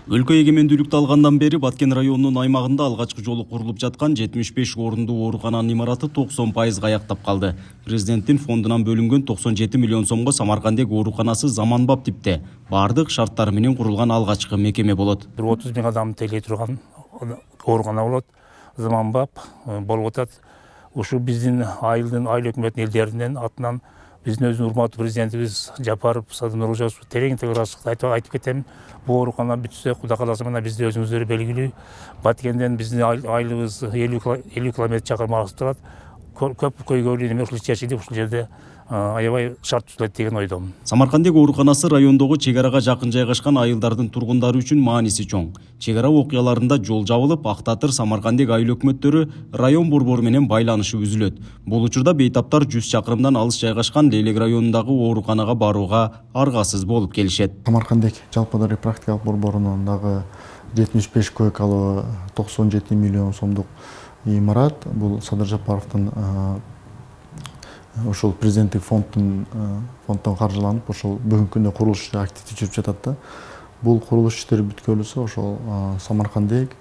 Өлкө эгемендүүлүктү алгандан бери Баткен районунун аймагында алгачкы жолу курулуп жаткан 75 орунду оорукананын имараты 90% аяктап калды. Президенттин фондунан бөлүнгөн 97 миллион сомго Самаркандек ооруканасы заманбап типте бардык шарттары менен курулган алгачкы мекеме болот. 30 000 адам тейлей турган оорукана болот, заманбап болуп атат. Ушу биздин айыл өкмөтүнүн элдеринин атынан биздин өзүнүн урматтуу президентибиз Жапаров Садыр Нуружанович терең айтып кетем. Бул оорукана бүтсө, Кудай кааласа мына бизде өзүңүздөр белгилүү. Баткенден биздин айылыбыз 50 километр чакырмалыкта турат. Көп көйгөйлүү неме ушул чечилип, ушул жерде аябай шарт түзүлөт деген ойдомун. Самаркандек ооруканасы райондогу чек арага жакын жайгашкан айылдардын тургундары үчүн мааниси чоң. Чек ара окуяларында жол жабылып, Актатыр, Самаркандек айыл өкмөттөрү район борбору менен байланышы үзүлөт. Бул учурда бейтаптар 100 чакырымдан алыс жайгашкан Лелек районундагы ооруканага барууга аргасыз болуп келишет. Самаркандек жалпыдары практикалык борборунун дагы 75 койкалуу 97 миллион сомдук имарат. Бул Садыр Жапаровдун ошол президенттик фонддон каржыланып, ошол бүгүнкү күндө курулуш иштери активдүү жүрүп жатат да. Бул курулуш иштери бүткөлүсү ошол Самаркандек,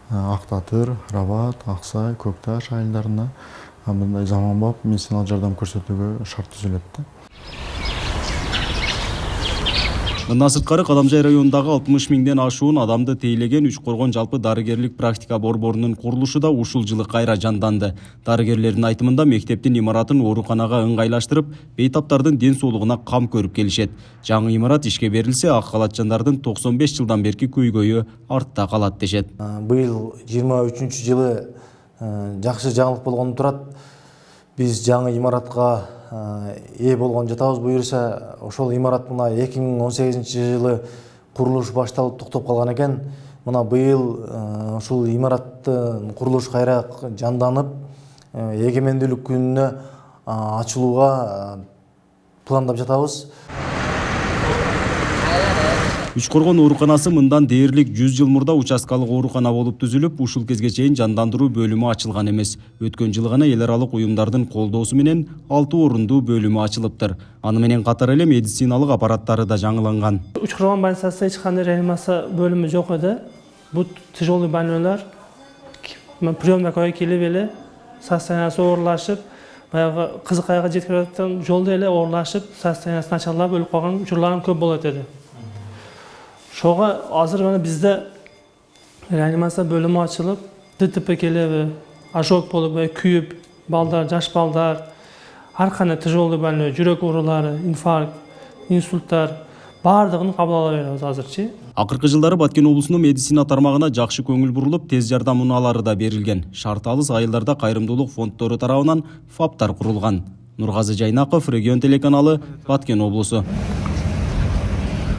Актатыр, Рабат, Аксай, Көкташ айылдарына мындай заманбап медициналык жардам көрсөтүүгө шарт түзүлөт да. Мындан сырткары Кадамжай районундагы 60 миңден ашуун адамды тейлеген Үч Коргон жалпы дарыгерлик практика борборунун курулушу да ушул жылы кайра жанданды. Дарыгерлердин айтымында мектептин имаратын ооруканага ыңгайлаштырып, бейтаптардын ден соолугуна кам көрүп келишет. Жаңы имарат ишке берилсе, ак калатчандардын 95 жылдан берки көйгөйү артта калат дешет. Быйыл 23-жылы жакшы жаңылык болгону турат. Биз жаңы имаратка ээ болгон жатабыз. Буюрса, ошол имарат мына 2018-жылы курулуш башталып токтоп калган экен. Мына быйыл ушул имараттын курулушу кайра жанданып, эгемендүүлүк күнүнө ачылууга пландап жатабыз. Үч Коргон ооруканасы мындан дээрлик 100 жыл мурда участкалык оорукана болуп түзүлүп, ушул кезге чейин жандандыруу бөлүмү ачылган эмес. Өткөн жылы гана эл аралык уюмдардын колдоосу менен 6 орундуу бөлүмү ачылыптыр. Аны менен катар эле медициналык аппараттары да жаңыланган. Үч Коргон больницасында эч кандай реанимация бөлүмү жок эди. Бул тяжелый больнойлар приемный койка келип эле состояниясы оорлашып, баягы кызыкайга жеткирип аткан жолдо эле оорлашып, состояниясы начарлап өлүп калган учурлар көп болот эди. Ошого азыр мына бизде реанимация бөлүмү ачылып, ДТП келеби, ожог болуп, күйүп, балдар, жаш балдар, ар кандай тяжелый больной, жүрөк оорулары, инфаркт, инсульттар бардыгын кабыл ала беребиз азырчы. Акыркы жылдары Баткен облусунун медицина тармагына жакшы көңүл бурулуп, тез жардам унаалары да берилген. Шарты алыс айылдарда кайрымдуулук фонддору тарабынан ФАПтар курулган. Нургазы Жайнаков, Регион телеканалы, Баткен облусу.